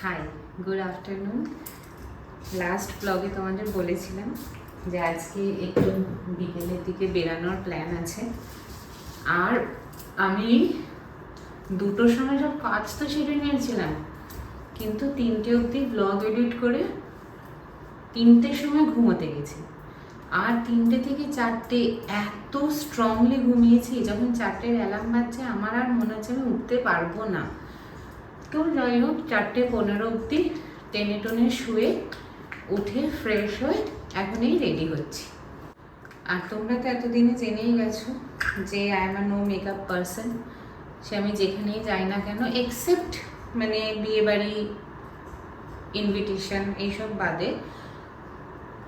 High, good afternoon. Last ব্লগে তোমাদের বলেছিলাম যে আজকে একটু বিকেলের দিকে বেরানোর প্ল্যান আছে। আর আমি 2টোর সময় সব কাজ তো সেরে নিয়েছিলাম, কিন্তু 3টে অবধি ব্লগ এডিট করে 3টের সময় ঘুমোতে গেছি। আর 3টে থেকে 4টে এত স্ট্রংলি ঘুমিয়েছি, যখন 4টের অ্যালার্ম বাজছে আমার আর মনে হচ্ছে আমি উঠতে পারবো না। তো যাই হোক, 4:15 অবধি টেনে টনে শুয়ে উঠে ফ্রেশ হয়ে এখনই রেডি হচ্ছি। আর তোমরা তো এতদিনে জেনেই গেছো যে I am a no makeup person. সে আমি যেখানেই যাই না কেন, এক্সেপ্ট মানে বিয়েবাড়ি, ইনভিটেশন এইসব বাদে,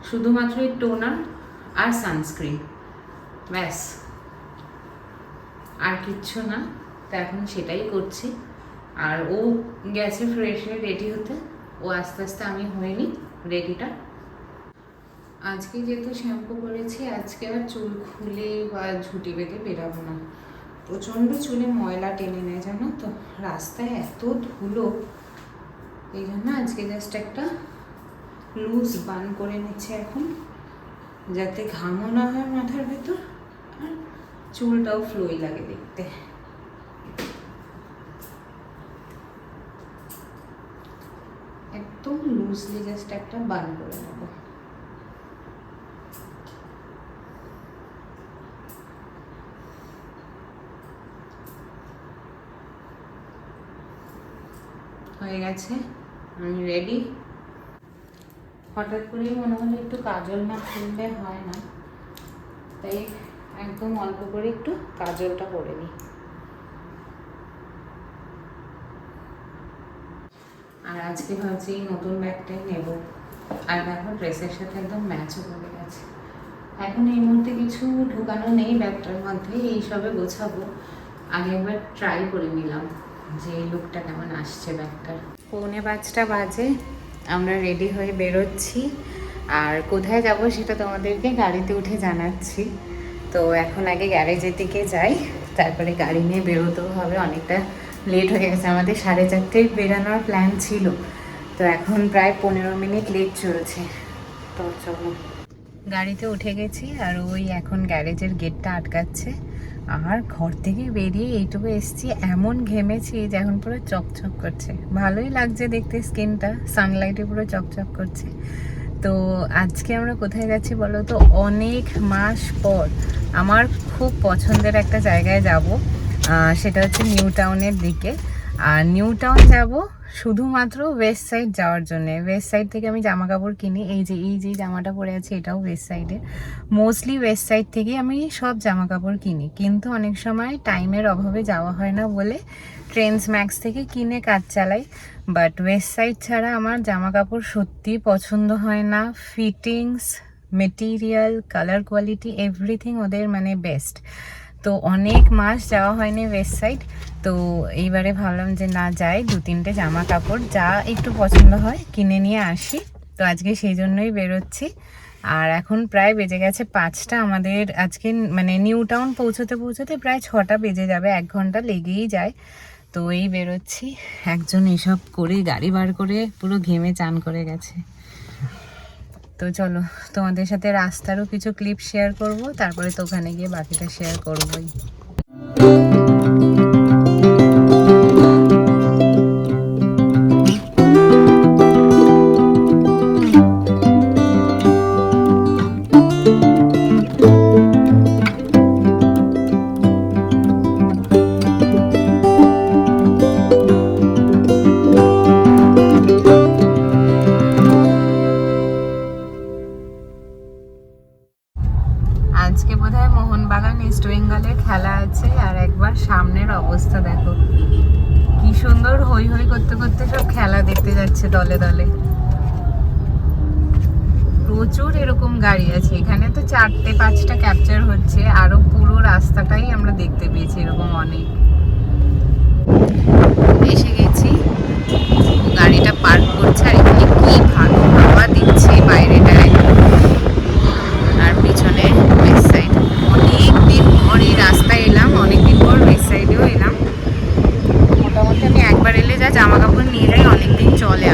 শুধুমাত্র এই টোনার আর সানস্ক্রিন, ব্যাস, আর কিচ্ছু না। তো এখন সেটাই করছি। আর ও গেছে ফ্রেশ হয়ে রেডি হতে, ও আস্তে আস্তে আমি হয়নি রেডিটা। আজকে যেহেতু শ্যাম্পু করেছি, আজকে আর চুল খুলে বা ঝুঁটি বেঁধে বেরাবো না। প্রচণ্ড চুলে ময়লা টেনে নেয় জানো তো, রাস্তায় এত ধুলো, এই জন্য আজকে জাস্ট একটা লুজ বান করে নিচ্ছে এখন, যাতে ঘামও না হয় মাথার ভেতর আর চুলটাও ফ্লোই লাগে দেখতে। একদম লুজলি জাস্ট একটা বান করে নেব। হয়ে গেছে, আমি রেডি। হঠাৎ করেই মনে হলো একটু কাজল না ফেললে হয় না, তাই একদম অল্প করে একটু কাজলটা করে নিই। আর আজকে ভাবছি নতুন ব্যাগটাই নেব। আর দেখো ড্রেসের সাথে একদম ম্যাচও করে গেছে। এখন এই মুহূর্তে কিছু ঢোকানো নেই ব্যাগটার মধ্যে, এইসবে গোছাবো। আগে একবার ট্রাই করে নিলাম যে এই লুকটা কেমন আসছে ব্যাগটার। 4:45 বাজে, আমরা রেডি হয়ে বেরোচ্ছি। আর কোথায় যাব সেটা তোমাদেরকে গাড়িতে উঠে জানাচ্ছি। তো এখন আগে গ্যারেজের দিকে যাই, তারপরে গাড়ি নিয়ে বেরোতেও হবে। অনেকটা লেট হয়ে গেছে, আমাদের 4:30 বেরানোর প্ল্যান ছিল, তো এখন প্রায় 15 মিনিট লেট চলছে। তো চলো, গাড়িতে উঠে গেছি। আর ওই এখন গ্যারেজের গেটটা আটকাচ্ছে। আর ঘর থেকে বেরিয়ে এইটুকু এসছি, এমন ঘেমেছি যে এখন পুরো চকচক করছে। ভালোই লাগছে দেখতে, স্কিনটা সানলাইটে পুরো চকচক করছে। তো আজকে আমরা কোথায় যাচ্ছি বলো তো? অনেক মাস পর আমার খুব পছন্দের একটা জায়গায় যাব, সেটা হচ্ছে নিউ টাউনের দিকে। আর নিউ টাউন যাব শুধুমাত্র ওয়েস্ট সাইড যাওয়ার জন্য। ওয়েস্ট সাইড থেকে আমি জামা কাপড় কিনি। এই যে জামাটা পরে আছে, এটাও ওয়েস্ট সাইডের। মোস্টলি ওয়েস্ট সাইড থেকেই আমি সব জামা কাপড় কিনি, কিন্তু অনেক সময় টাইমের অভাবে যাওয়া হয় না বলে ট্রেন্ডস ম্যাক্স থেকে কিনে কাজ চালাই। বাট ওয়েস্ট সাইড ছাড়া আমার জামা কাপড় সত্যিই পছন্দ হয় না। Fittings, material, colour quality, everything ওদের মানে বেস্ট। তো অনেক মাস যাওয়া হয়নি ওয়েস্ট সাইড, তো এইবারে ভাবলাম যে না, যাই 2-3টে জামা কাপড় যা একটু পছন্দ হয় কিনে নিয়ে আসি। তো আজকে সেই জন্যই বেরোচ্ছি। আর এখন প্রায় বেজে গেছে 5টা। আমাদের আজকে মানে নিউ টাউন পৌঁছতে প্রায় 6টা বেজে যাবে, 1 ঘন্টা লেগেই যায়। তো এই বেরোচ্ছি। একজন এসব করে গাড়ি বার করে পুরো ঘেমে চান করে গেছে। তো চলো, তোমাদের সাথে রাস্তারও কিছু ক্লিপ শেয়ার করব, তারপরে তো ওখানে গিয়ে বাকিটা শেয়ার করবোই। আজকে বোধহয় মোহনবাগান ইস্ট বেঙ্গলের খেলা আছে। আর একবার সামনের অবস্থা দেখো, কি সুন্দর হই হই করতে করতে সব খেলা দেখতে যাচ্ছে দলে দলে। প্রচুর এরকম গাড়ি আছে এখানে। তো 4টে-5টা ক্যাপচার হচ্ছে, আরো পুরো রাস্তাটাই আমরা দেখতে পেয়েছি এরকম অনেক। এসে গেছি, গাড়িটা পার্ক করছে। আর এখানে কি ভালো হাওয়া দিচ্ছে বাইরেটায়। আর পিছনে ওয়েস্ট সাইড, অনেকদিন পর এই রাস্তায় এলাম, অনেকদিন পর ওয়েস্ট সাইডেও এলাম। মোটামুটি আমি একবার এলে যা জামা কাপড় নিয়ে যাই অনেকদিন চলে।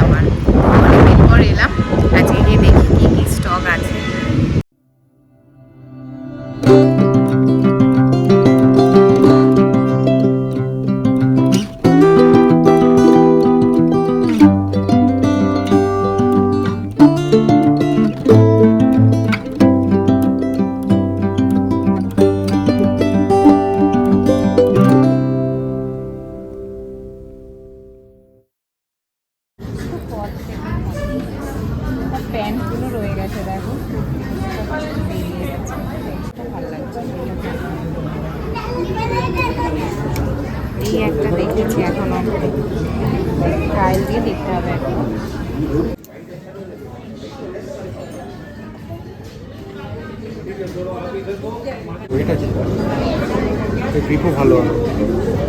পথ প্যান্টগুলো রয়ে গেছে, দেখো বেরিয়ে গেছে, ভালো লাগছে। এই একটা দেখেছি, এখন ট্রায়াল দিয়ে দেখতে হবে এখন। ভালো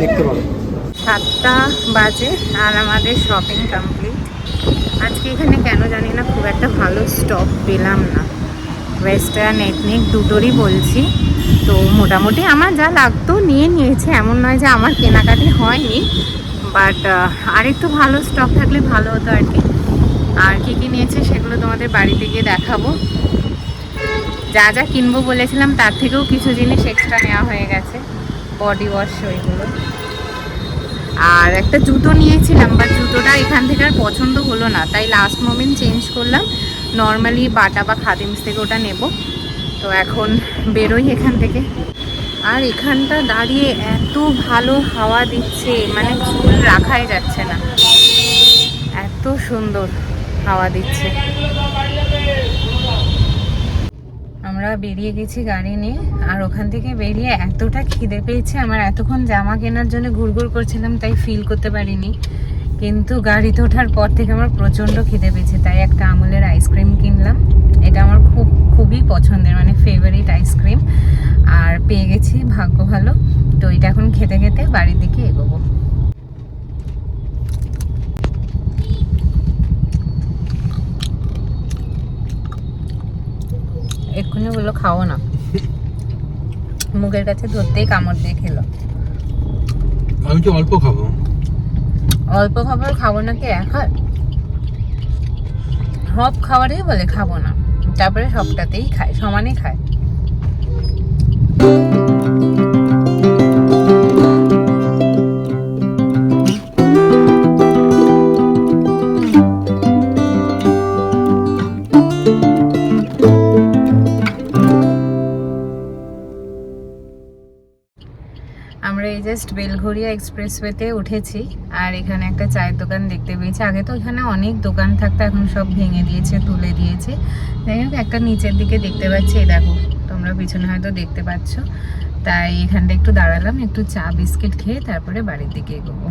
দেখতে পাবো। 7টা বাজে আর আমাদের শপিং কমপ্লিট। আজকে এখানে কেন জানি না খুব একটা ভালো স্টক পেলাম না, ওয়েস্টার্ন এথনিক দুটোরই বলছি। তো মোটামুটি আমার যা লাগতো নিয়ে নিয়েছে, এমন নয় যে আমার কেনাকাটি হয়নি, বাট আর একটু ভালো স্টক থাকলে ভালো হতো আর কি। আর কী কী নিয়েছে সেগুলো তোমাদের বাড়িতে গিয়ে দেখাবো। যা যা কিনবো বলেছিলাম তার থেকেও কিছু জিনিস এক্সট্রা নেওয়া হয়ে গেছে, বডি ওয়াশ ওইগুলো। আর একটা জুতো নিয়েছিলাম, বাট জুতোটা এখান থেকে আর পছন্দ হলো না, তাই লাস্ট মোমেন্ট চেঞ্জ করলাম। নর্মালি বাটা বা খাদিমস থেকে ওটা নেব। তো এখন বেরোই এখান থেকে। আর এখানটা দাঁড়িয়ে এত ভালো হাওয়া দিচ্ছে, মানে চুল রাখাই যাচ্ছে না, এত সুন্দর হাওয়া দিচ্ছে। আমরা বেরিয়ে গেছি গাড়ি নিয়ে, আর ওখান থেকে বেরিয়ে এতটা খিদে পেয়েছে আমার, এতক্ষণ জামা কেনার জন্য ঘুরঘুর করছিলাম তাই ফিল করতে পারিনি, কিন্তু গাড়িতে ওঠার পর থেকে আমার প্রচণ্ড খিদে পেয়েছে, তাই একটা আমুলের আইসক্রিম কিনলাম। এটা আমার খুবই পছন্দের, মানে ফেভারিট আইসক্রিম, আর পেয়ে গেছি, ভাগ্য ভালো। তো এটা এখন খেতে খেতে বাড়ির দিকে এগোবো। এক্ষুনি বললো খাও না, মুখের কাছে ধরতেই কামড় দিয়ে খেলো। আমি তো অল্প খাবো। অল্প খাবার খাবো না কি এখন? সব খাবারই বলে খাবো না, তারপরে সবটাতেই খায়, সমানে খায়। আমরা এই জাস্ট বেলঘরিয়া এক্সপ্রেসওয়েতে উঠেছি, আর এখানে একটা চায়ের দোকান দেখতে পেয়েছি। আগে তো এখানে অনেক দোকান থাকতো, এখন সব ভেঙে দিয়েছে, তুলে দিয়েছে। যাই হোক, একটা নিচের দিকে দেখতে পাচ্ছি, এই দেখো তোমরা পিছনে হয়তো দেখতে পাচ্ছ। তাই এখানটা একটু দাঁড়ালাম, একটু চা বিস্কিট খেয়ে তারপরে বাড়ির দিকে এগোবো।